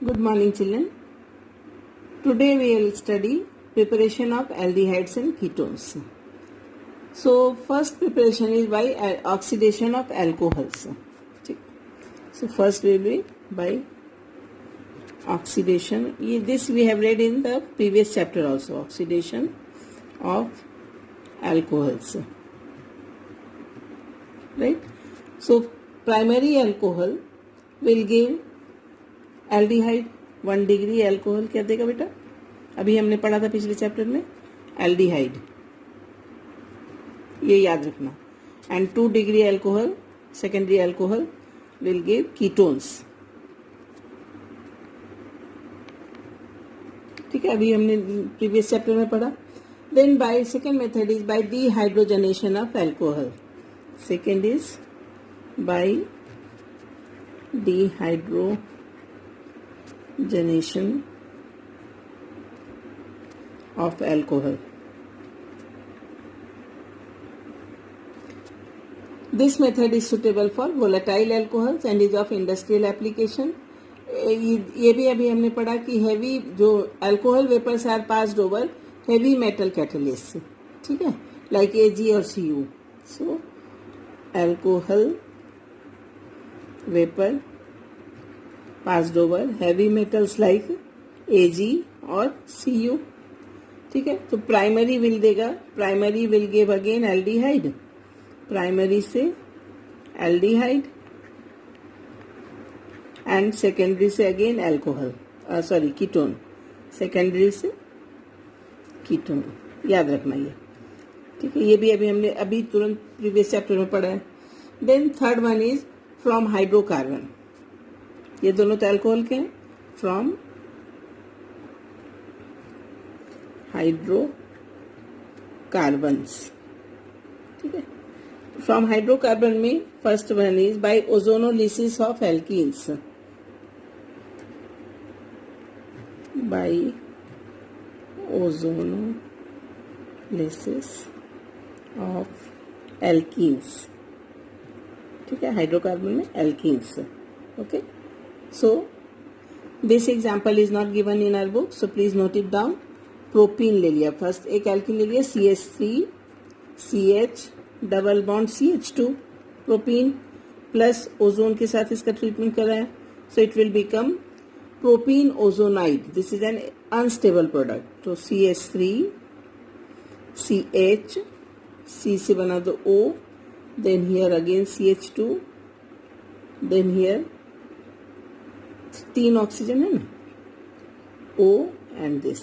Good morning, children. Today we will study preparation of aldehydes and ketones. So first preparation is by oxidation of alcohols. So first will be by oxidation. This we have read in the previous chapter also. Oxidation of alcohols. Right? So primary alcohol will give aldehyde 1 degree alcohol क्या देगा बेटा? अभी हमने पढ़ा था पिछले chapter में aldehyde, ये याद रखना. And 2 degree alcohol secondary alcohol will give ketones. ठीक है, अभी हमने प्रीवियस चैप्टर में पढ़ा. Then by second method is by dehydrogenation of alcohol. Second is by dehydrogenation of alcohol. This method is suitable for volatile alcohols and is of industrial application. ये भी अभी हमने पढ़ा कि हेवी जो alcohol vapours are passed over heavy metal catalyst. ठीक है, like Ag और Cu. So alcohol vapour passed over heavy metals like Ag और Cu. ठीक है, तो प्राइमरी विल देगा, primary will give again aldehyde, primary से एल्डिहाइड एंड सेकेंडरी से again alcohol, sorry ketone, secondary से कीटोन. याद रखना ये. ठीक है, ये भी अभी हमने अभी तुरंत प्रीवियस चैप्टर में पढ़ा है. Then third one is from hydrocarbon. ये दोनों तो अल्कोहल के हैं. From hydrocarbons. ठीक है, फ्रॉम हाइड्रोकार्बन में first one is by ozonolysis of alkenes. By ozonolysis of alkenes. ठीक है, हाइड्रोकार्बन में alkenes. Okay, so this example is not given in our book, so please note it down. Propene ले लिया, first एक alkene ले लिया CH3 CH double bond CH2 propene plus ozone के साथ इसका ट्रीटमेंट कराया. So it will become propene ozonide. This is an unstable product. तो CH3 CH C से बना दो O, then here again CH2, then here 3 oxygen है ना, O and this.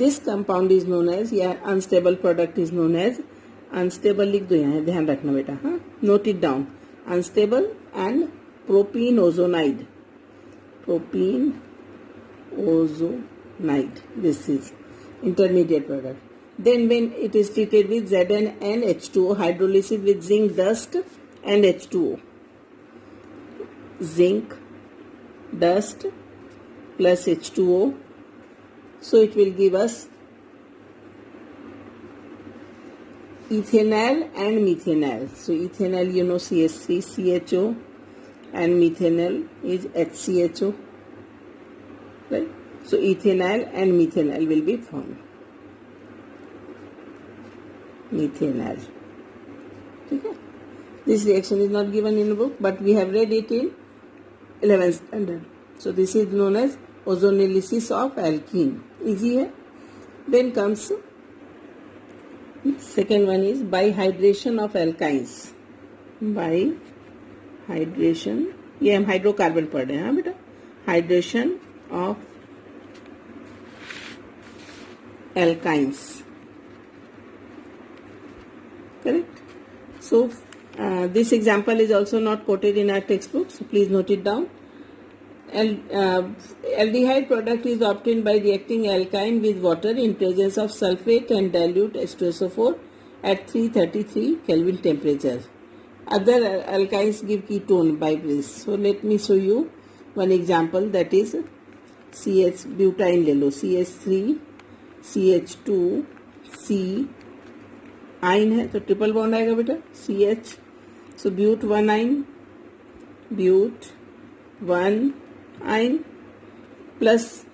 This compound is known as, या unstable product is known as, unstable लिख दो यहाँ, ध्यान रखना बेटा. हाँ, note it down. Unstable and propene ozonide. Propene ozonide. This is intermediate product. Then when it is treated with ZnNH2O, hydrolysis with zinc dust and H2O. Zinc dust plus H2O, so it will give us ethanol and methanol. So ethanol, you know, CH3CHO and methanol is HCHO, right? So ethanol and methanol will be formed. Methanol. Okay, this reaction is not given in the book, but we have read it in 11th standard. So this is known as ozonolysis of alkene. Easy है. Then comes second one is by hydration of alkynes. By hydration, ये हम hydrocarbon पढ़ रहे हैं. हाँ बेटा, hydration of alkynes. Correct. So this example is also not quoted in our textbook, so please note it down. Aldehyde product is obtained by reacting alkyne with water in presence of sulfate and dilute H2SO4 at 333 Kelvin temperature. Other alkynes give ketone by this. So let me show you one example, that is CH butane ले लो, CH3 CH2 C आइन है तो triple bond आएगा बेटा CH. सो ब्यूट 1 आइन, but 1 yne plus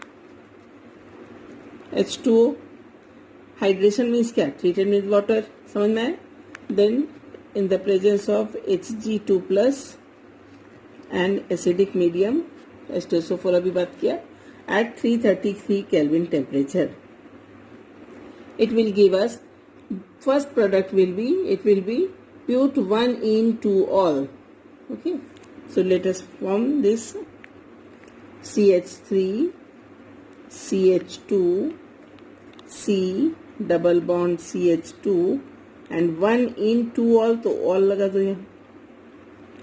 H2O. Hydration means क्या? Treated with water, समझ में आए? Then in the presence of Hg2 plus and acidic medium H2SO4 अभी बात किया at 333 Kelvin temperature. It will give us, first product will be, it will be but1-ene-2-ol. Okay, so let us form this CH3 CH2 C double bond CH2 and 1-ene-2-ol, तो all लगा दो यहाँ,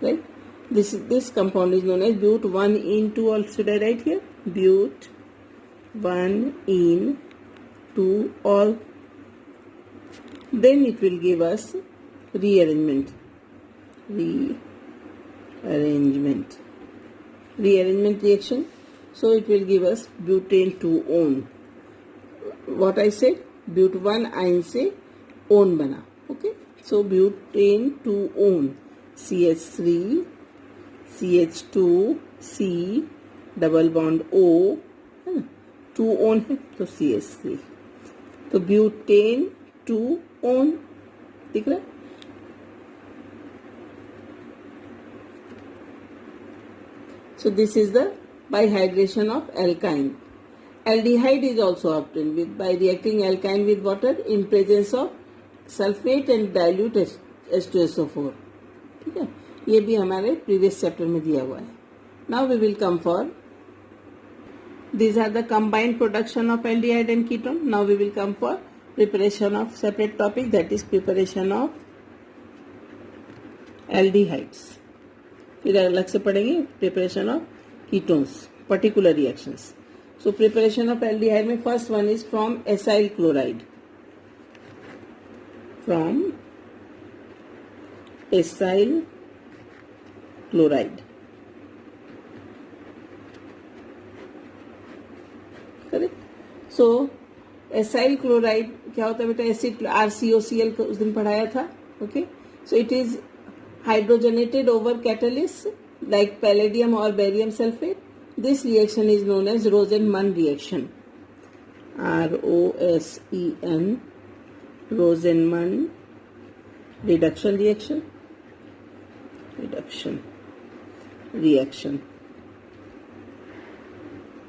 right? This compound is known as but1-ene-2-ol. Should I write here? but1-ene-2-ol. Then it will give us rearrangement reaction. So it will give us butane 2-one. What I said, but1 ion से on बना. Okay, so butane 2-one, CH3 CH2 C double bond O है ना, 2 own है तो CH3, तो butane 2 own दिख रहा है. So this is the bihydration of alkyne. Aldehyde is also obtained with by reacting alkyne with water in presence of sulfate and dilute H2SO4. ठीक है, ये भी हमारे प्रीवियस चैप्टर में दिया हुआ है. Now we will come for, these are the combined production of aldehyde and ketone. Now we will come for preparation of separate topic, that is preparation of aldehydes. फिर अलग से पढ़ेंगे preparation of ketones, particular reactions. So preparation of aldehyde में first one is from acyl chloride. From acyl chloride. Correct. So acyl chloride क्या होता है बेटा? Acid RCOCl को उस दिन पढ़ाया था. Okay, so it is hydrogenated over catalyst like palladium और barium sulphate. This reaction is known as Rosenmund reaction. ROSEN, Rosenmund reduction reaction.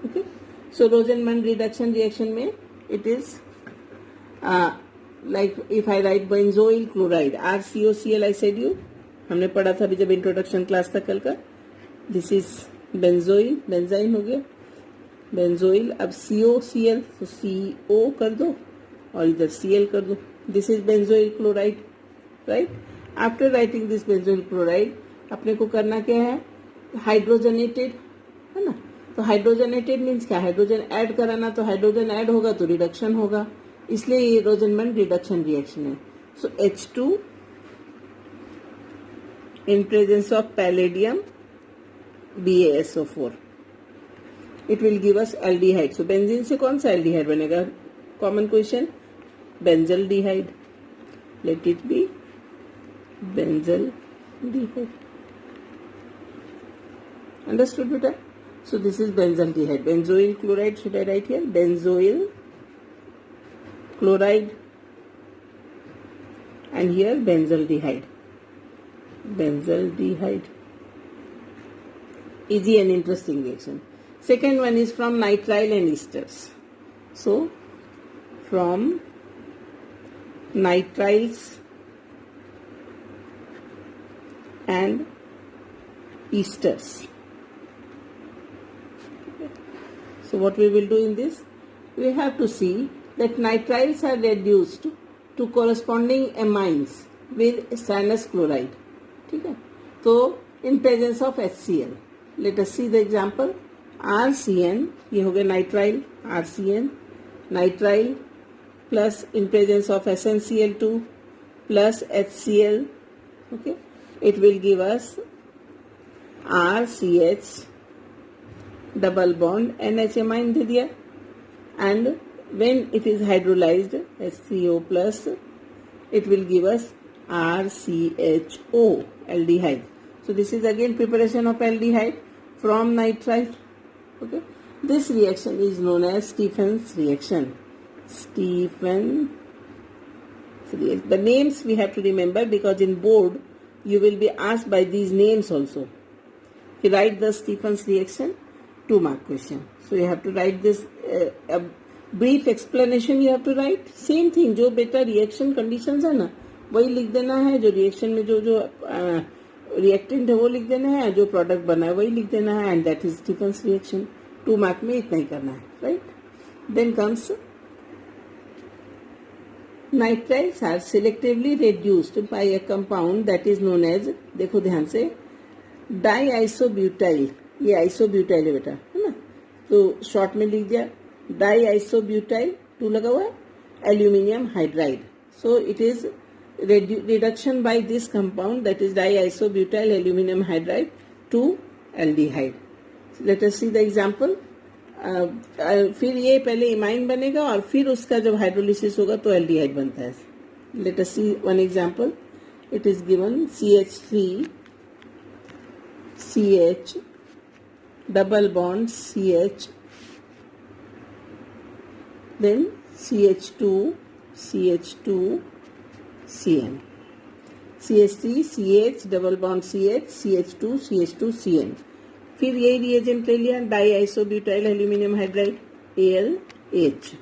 Okay, so Rosenman reduction reaction में it is like if I write benzoyl chloride, RCOCl, I said you, हमने पढ़ा था अभी जब introduction class था कल का. This is benzoyl, benzene हो गया बेंजोइल. अब COCl, तो CO कर दो और इधर Cl कर दो. This is benzoyl chloride, right. After writing this benzoyl chloride अपने को करना क्या है? हाइड्रोजनेटेड है ना. तो हाइड्रोजनेटेड मीन्स क्या? हाइड्रोजन ऐड कराना, तो हाइड्रोजन ऐड होगा तो रिडक्शन होगा, इसलिए ये रोजेनमन रिडक्शन रिएक्शन है. सो H2 in presence of palladium BaSO4, it will give us aldehyde. So benzene से कौन सा एल्डिहाइड बनेगा? Common question, benzaldehyde. Let it be benzaldehyde. Understood बेटा? So this is benzaldehyde. Benzoyl chloride, should I write here? Benzoyl chloride, and here benzaldehyde. Easy and interesting reaction. Second one is from nitrile and esters. So from nitriles and esters. So what we will do in this? We have to see that nitriles are reduced to corresponding amines with stannous chloride. ठीक है, तो in presence of HCl. Let us see the example. RCN, ये हो गया nitrile, RCN, nitrile plus in presence of SnCl2 plus HCl. Okay, it will give us RCH double bond NH दे दिया, and when it is hydrolysed H3O plus it will give us RCHO, aldehyde. So this is again preparation of aldehyde from nitrile. Okay, This reaction is known as Stephen's reaction. Stephen's reaction. The names we have to remember because in board you will be asked by these names also. You write the Stephen's reaction, 2-mark question. So you have to write this a brief explanation you have to write. Same thing, जो बेटा reaction conditions है ना वही लिख देना है, जो reaction में जो reactant है वो लिख देना है, जो product बना है वही लिख देना है, and that is Stephen's reaction. 2-mark में इतना ही करना है, right? Then comes nitriles are selectively reduced by a compound that is known as, देखो ध्यान से, डाईआइसोब्यूटाइल. ये आइसोब्यूटाइल है बेटा, है ना, तो शॉर्ट में लिख दिया डाईआइसोब्यूटाइल, 2 लगा हुआ है, aluminium hydride. So it is reduction by this compound that is diisobutyl aluminum hydride to aldehyde. So let us see the example. फिर ये पहले इमाइन बनेगा और फिर उसका जब हाइड्रोलिसिस होगा तो एल्डिहाइड बनता है. Let us see one example. It is given CH3 CH double bond CH, then CH2 CH2 CN, CH3 CH double bond CH CH2 CH2 CN. फिर यही रिएजेंट ले लिया diisobutyl aluminium hydride AlH,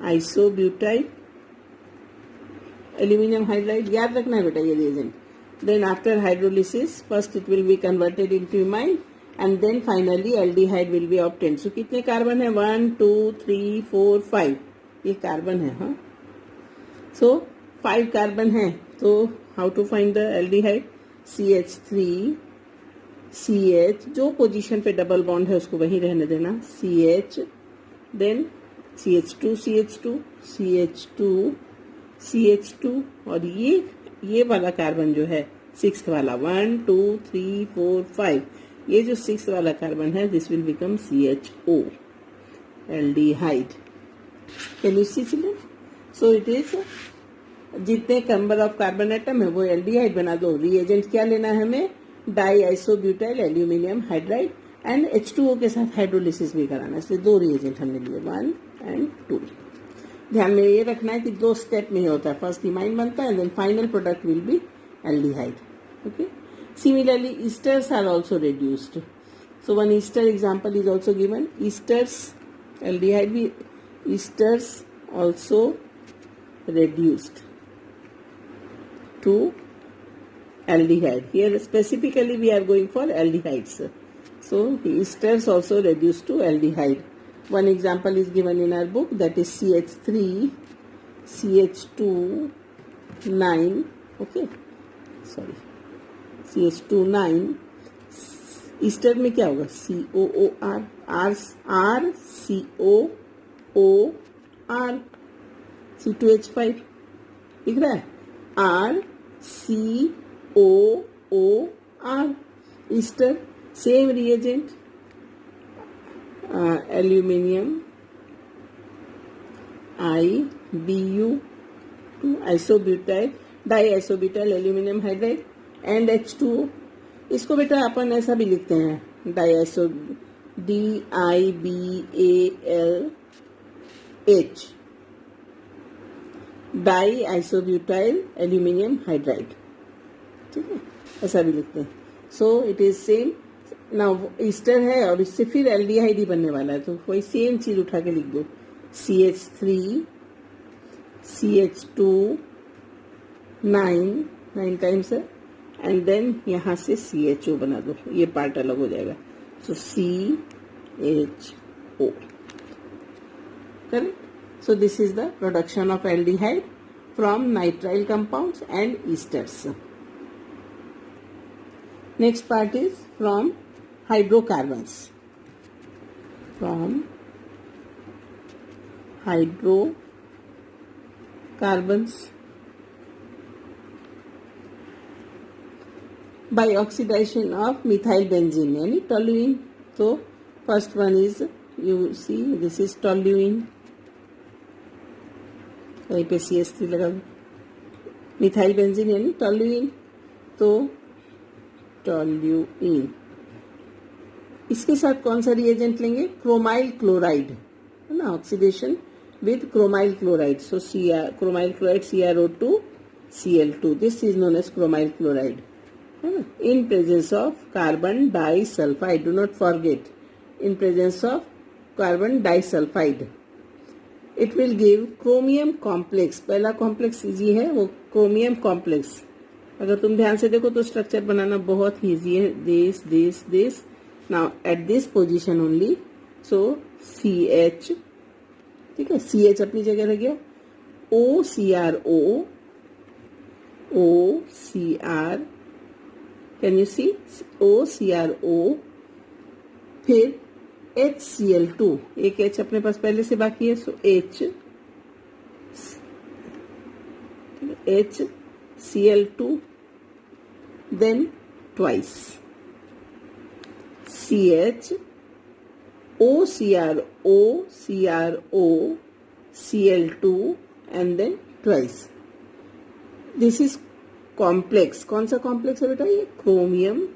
isobutyl aluminium hydride, याद रखना है बेटा ये reagent. Then after hydrolysis first it will be converted into imine and then finally aldehyde will be obtained. So कितने कार्बन है? 1 2 3 4 5. ये कार्बन है. हाँ, so 5 कार्बन है. तो how to find the aldehyde? CH3 CH, जो पोजीशन पे डबल बॉन्ड है उसको वहीं रहने देना, CH, then CH2 CH2 CH2 CH2 और ये वाला कार्बन जो है 6th वाला 1 2 3 4 5, ये जो 6th वाला कार्बन है this will become CHO, aldehyde. Can you see children? So it is जितने नंबर ऑफ कार्बन एटम है वो एल्डिहाइड बना दो. रिएजेंट क्या लेना है हमें? डाईआइसोब्यूटाइल एल्यूमिनियम हाइड्राइड एंड H2O के साथ हाइड्रोलिसिस भी कराना है. इसलिए 2 रिएजेंट हमने लिए 1 and 2. ध्यान में ये रखना है कि 2 स्टेप में ही होता है. फर्स्ट इमाइन बनता है then final product will be aldehyde. Okay. Similarly, esters are also reduced. So one ester example is also given. Esters, aldehyde, esters also reduced to aldehyde. Here specifically we are going for aldehydes. So esters also reduced to aldehyde. One example is given in our book, that is CH3 CH2 9. Okay, sorry. CH2 9, Easter में क्या होगा? COOR, R COOR, C2H5 दिख रहा है, R COOR, ester. Same reagent aluminium IBU2 isobutyl diisobutyl aluminium hydride and H2O. इसको बेटा अपन ऐसा भी लिखते हैं diiso DIBALH, di isobutyl aluminium hydride. ठीक है, ऐसा भी लिखते हैं. So it is same. Now ester है और इससे फिर एल्डिहाइड ही बनने वाला है, तो वही सेम चीज उठा के लिख दो. CH3 CH2 9 टाइम्स है एंड देन यहाँ से CHO बना दो, ये पार्ट अलग हो जाएगा. सो CHO. Correct. So this is the production of aldehyde from nitrile compounds and esters. Next part is from hydrocarbons. From hydrocarbons by oxidation of methyl benzene यानी toluene. तो first one is, you see this is toluene, कहीं पे CH3 लगा दो. Methyl benzene यानी toluene, तो toluene. इसके साथ कौन सा रिएजेंट लेंगे? क्रोमाइल क्लोराइड, है ना, oxidation with chromyl chloride. So chromyl chloride CrO2Cl2, this is known as chromyl chloride, है ना. In presence of carbon disulphide, do not forget, in presence of carbon disulphide it will give chromium complex. पहला complex easy है, वो chromium complex. अगर तुम ध्यान से देखो तो स्ट्रक्चर बनाना बहुत इजी है. This now at this position only. So CH, ठीक है, CH अपनी जगह रह गया. OCR, can you see, OCRO, फिर HCl2, एक H अपने पास पहले से बाकी है. सो HCl2, then twice CH, CrO, and then twice. This is complex. कौन सा कॉम्प्लेक्स है बेटा? ये chromium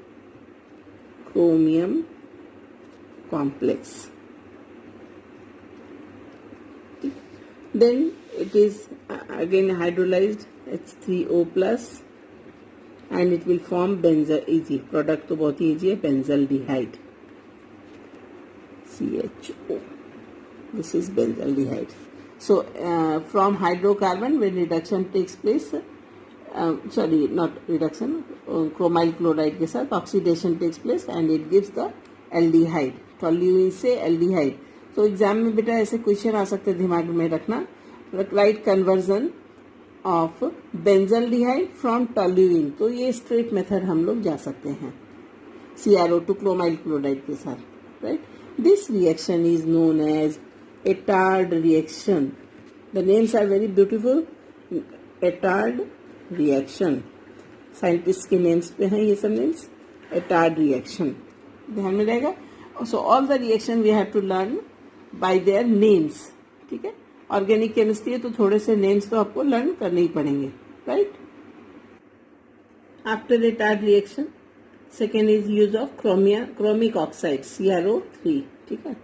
complex. Then it is again hydrolyzed H3O plus and it will form benzyl. Easy product तो बहुत ही easy है, benzaldehyde, CHO. This is benzaldehyde. So from hydrocarbon, when reduction takes place, sorry, not reduction, chromyl chloride के साथ oxidation takes place and it gives the aldehyde. Toluene से aldehyde. तो exam में बेटा ऐसे क्वेश्चन आ सकते हैं, दिमाग में रखना. Right conversion of benzaldehyde from toluene. तो ये स्ट्रेट मेथड हम लोग जा सकते हैं CrO2 क्लोमाइल क्लोराइड के साथ. Right, this reaction is known as Etard reaction. The names are very beautiful. Etard reaction, scientist के नेम्स पे हैं ये सब नेम्स. एटार्ड रिएक्शन ध्यान में रहेगा. So all the reaction we have to learn by their names. ठीक है, ऑर्गेनिक केमिस्ट्री है तो थोड़े से नेम्स तो आपको लर्न करने ही पड़ेंगे. Right, after Etard reaction second is use of chromic oxide CrO3. ठीक है,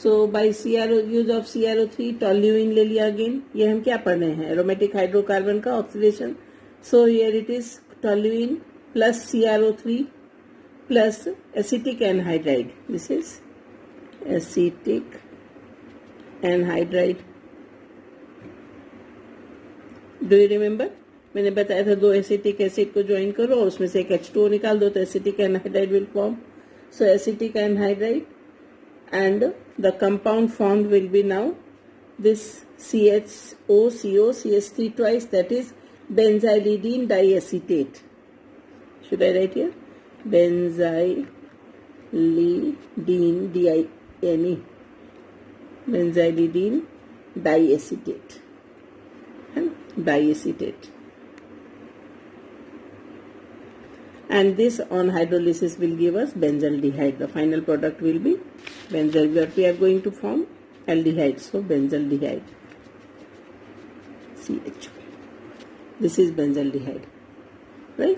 so by use of CrO3 toluene ले लिया. अगेन ये हम क्या पढ़ रहे हैं? एरोमेटिक हाइड्रोकार्बन का oxidation. So here it is toluene plus CrO3 plus acetic anhydride. This is acetic anhydride. Do you remember? मैंने बताया था 2 एसिटिक एसिड को ज्वाइन करो और उसमें से एक H2O निकाल दो तो acetic anhydride will form. So acetic anhydride and the compound formed will be now this CHO CH3 twice, that is benzylidene diacetate. Should I write here? Benzylidene, DINE, benzylidene diacetate, diacetate. And this on hydrolysis will give us benzaldehyde. The final product will be benzyl, but we are going to form aldehyde. So benzaldehyde, CH. This is benzaldehyde, right?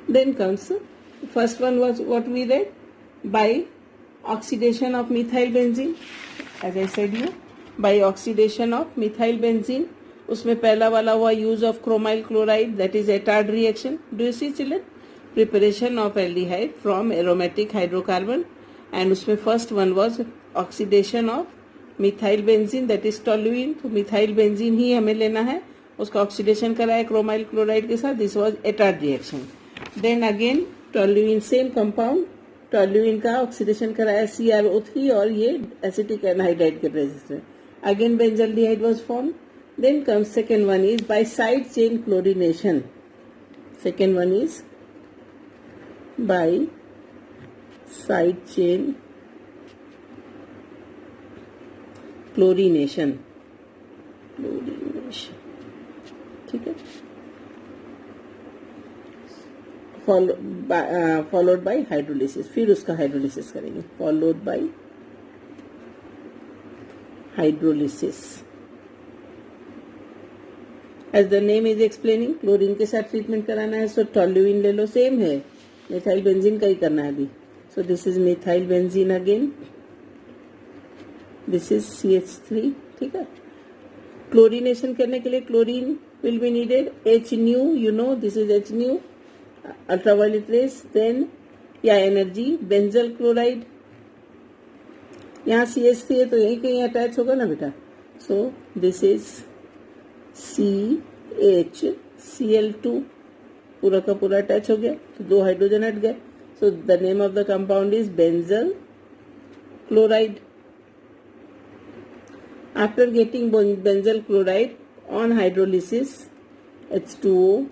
Then comes first one was what we read, by oxidation of methyl benzene. As I said you, by oxidation of methyl benzene, उसमें पहला वाला हुआ use of chromyl chloride, that is Attard reaction. Do you see children? Preparation of aldehyde from aromatic hydrocarbon, and उसमें first one was oxidation of methyl benzene, that is toluene. तो methyl benzene ही हमें लेना है, उसका oxidation कराया chromyl chloride के साथ. This was Etard reaction. Then again toluene, same compound, toluene का ऑक्सीडेशन कराया CrO3 और ये एसिटिक एनहाइड्राइड के प्रेजेंस में. Again benzaldehyde was form. Then comes second one is by side chain chlorination. Second one is by side chain chlorination. ठीक है. Followed by hydrolysis. फिर उसका हाइड्रोलिसिस करेंगे. Followed by hydrolysis. As the name is explaining, chlorine के साथ treatment कराना है, so toluene ले लो, सेम है, मिथाइल बेंजीन का ही करना है अभी. So this is methyl benzene again, this is CH3. ठीक है, क्लोरीनेशन करने के लिए chlorine will be needed. H nu, you know this is H nu, ultraviolet rays. Then या एनर्जी, बेंजल क्लोराइड. यहाँ CH3 है तो यही कहीं अटैच होगा ना बेटा. सो दिस इज CHCl2, पूरा का पूरा अटैच हो गया, तो 2 हाइड्रोजन हट गए. सो the name of the compound is benzyl chloride. After getting benzyl chloride on hydrolysis, H2O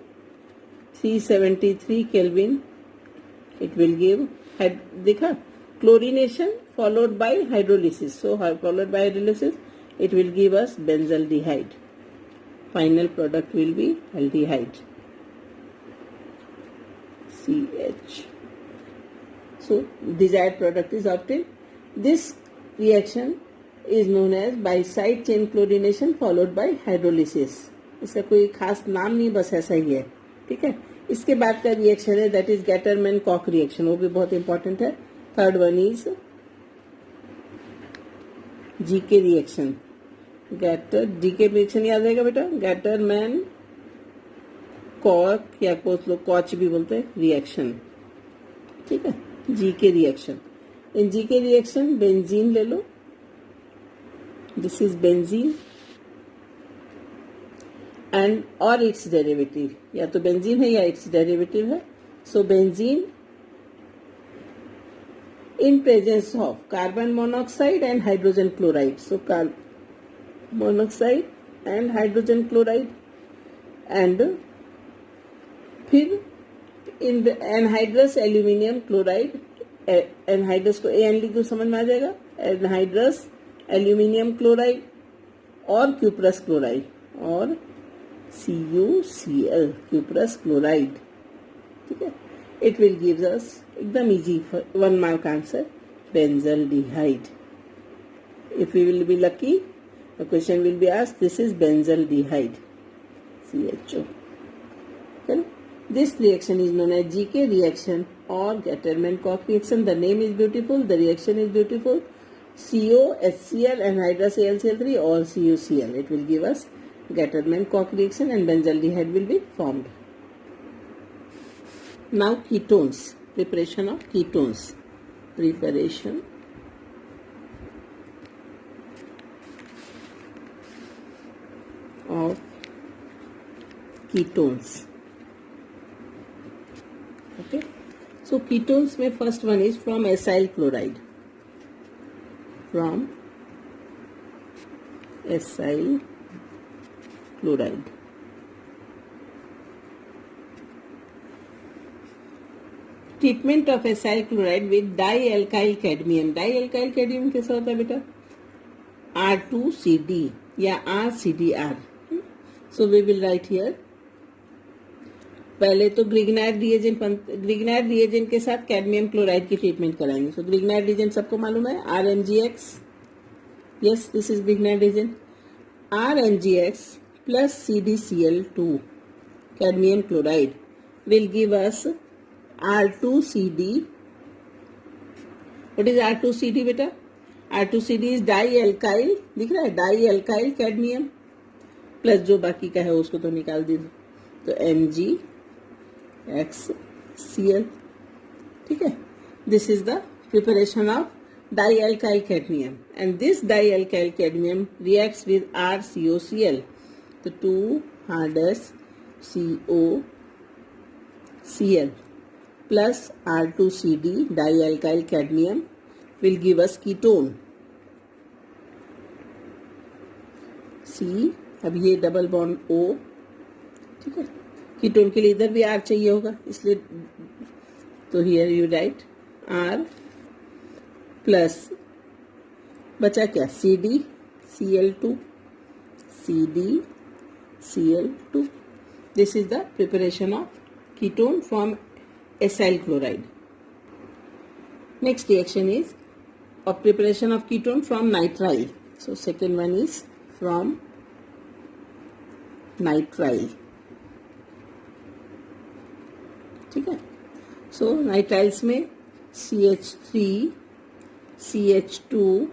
373 Kelvin, it will give, देखा, chlorination followed by hydrolysis. So followed by hydrolysis, it will give us benzaldehyde. Final product will be aldehyde, CH. So desired product is obtained. This reaction is known as bi-side chain chlorination followed by hydrolysis. इसका कोई खास नाम नहीं, बस ऐसा ही है. ठीक है, इसके बाद का रिएक्शन है that is Gattermann Koch reaction, वो भी बहुत इंपॉर्टेंट है. Third one is GK reaction. GK reaction याद रहेगा बेटा, गैटरमैन कॉक या कुछ लोग कॉच भी बोलते हैं रिएक्शन. ठीक है, जीके रिएक्शन. इन जीके रिएक्शन बेंजीन ले लो, दिस इज बेंजीन एंड और इट्स डेरिवेटिव, या तो बेंजीन है या इट्स डेरिवेटिव है. सो benzene in presence of carbon monoxide and hydrogen chloride. So carbon monoxide and hydrogen chloride, and फिर in the anhydrous aluminium chloride, anhydrous को AN लिख दो, समझ में आ जाएगा. anhydrous aluminium chloride और cuprous chloride और CuCl cuprous chloride. ठीक है, it will give us एकदम easy 1 mark answer, benzaldehyde. If we will be lucky, the question will be asked, this is benzaldehyde, CHO. Okay? This reaction is known as GK reaction or Gattermann-Koch reaction. The name is beautiful, the reaction is beautiful. CO, HCl, anhydrous AlCl3 or CuCl. It will give us Gattermann-Koch reaction and benzaldehyde will be formed. Now ketones, preparation of ketones. Preparation of ketones. Okay, so ketones में first one is from acyl chloride. From acyl chloride. Treatment of acyl chloride with dialkyl cadmium. Dialkyl cadmium कैसा होता है बेटा, R2CD या RCDR. So we will write here, पहले तो ग्रिग्नाइड reagent के साथ कैडमियम क्लोराइड की ट्रीटमेंट कराएंगे. सो ग्रिग्नाइड रिएजेंट सबको मालूम है, RMgX. Yes, this is Grignard reagent. RMgX plus CdCl2 cadmium chloride will give us R2CD. What is R2CD बेटा? R2CD is डाईएल्काइल, दिख रहा है, डाईएल्काइल कैडमियम प्लस जो बाकी का है उसको तो निकाल दीजिए, तो MgXCl. ठीक है, this is the preparation of dialkyl cadmium and this dialkyl cadmium reacts with RCOCl. तो 2 hardest COCl plus R2CD dialkyl cadmium will give us ketone. C, अब ये डबल बॉन्ड O. ठीक है, कीटोन के लिए इधर भी R चाहिए होगा, इसलिए तो here you right R plus बचा क्या, CdCl2. CdCl2. This is the preparation of ketone from acyl chloride. Next reaction is of preparation of ketone from nitrile. So second one is from nitrile. ठीक है. सो nitriles में CH3, CH2,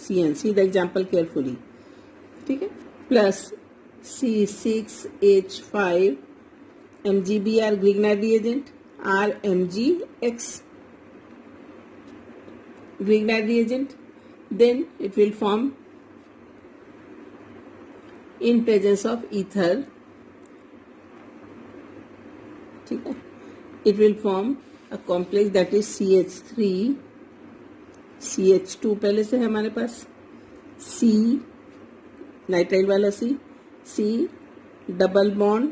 CN. See the example carefully. ठीक है. Plus C6H5 MgBr Grignard reagent, RMgX Grignard reagent. Then it will form in presence of ether. ठीक है. It will form a complex that is CH3, CH2 पहले से है हमारे पास, C nitrile वाला C double bond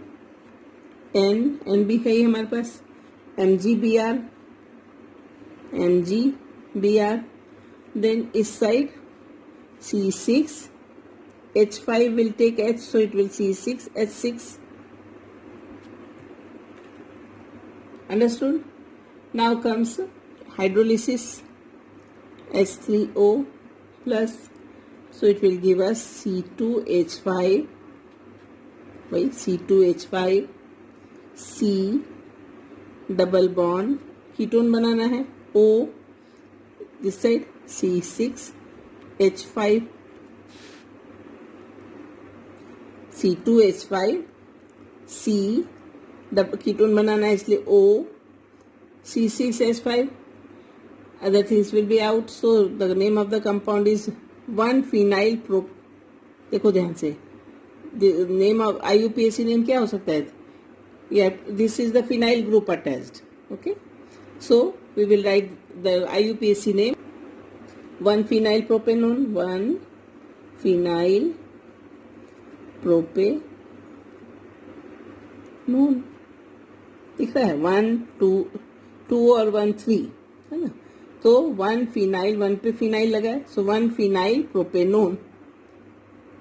N भी है ही हमारे पास, MgBr. Then इस side C6H5 will take H, so it will C6H6. Understood? Now comes hydrolysis, H3O plus, so it will give us C2H5, C2H5, C double bond, ketone बनाना है, O this side C6H5, C2H5, C double ketone बनाना है इसलिए O, C6H5. Other things will be out, so the name of the compound is 1-phenyl prop. देखो ध्यान से, the name of IUPAC name क्या हो सकता है? Yeah, this is the phenyl group attached. Okay, so we will write the IUPAC name. 1-phenyl propanone, 1-phenyl propanone. दिख रहा है 1, 2 और 1, 3 है ना. तो 1-phenyl, 1 पे फिनाइल लगा है, सो 1-phenyl propanone.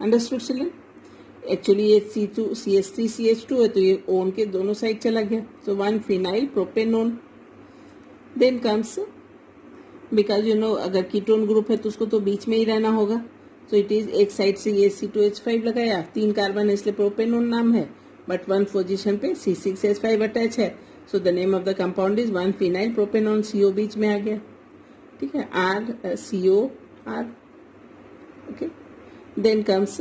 Understood children? Actually ये CH3 CH2 है, तो ये ओन के दोनों साइड चला गया, so 1-phenyl propanone. Then comes, because you know अगर कीटोन ग्रुप है तो उसको तो बीच में ही रहना होगा, सो इट इज एक साइड से ये C2H5 लगाया, 3 कार्बन है इसलिए प्रोपेनोन नाम है, बट 1 पोजीशन पे C6H5 अटैच है, so the name of the compound is 1-phenyl propanone. CO बीच में आ गया. ठीक है. COR. Okay. Then comes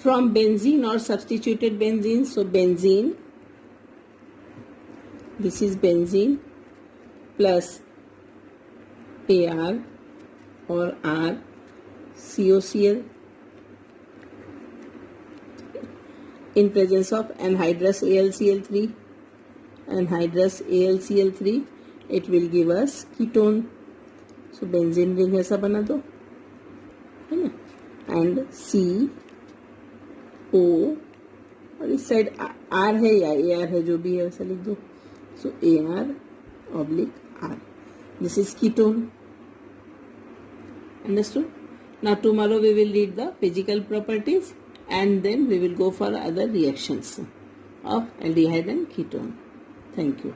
from benzene और substituted benzene, so benzene, this is benzene plus AR और R, COCl in presence of anhydrous AlCl3. Anhydrous AlCl3, it will give us ketone. So benzene ring ऐसा बना दो, है ना. And CO और इस side R है या AR है, जो भी है वैसा लिख दो. So AR/R. This is ketone. Understood? Now tomorrow we will read the physical properties and then we will go for other reactions of aldehyde and ketone. Thank you.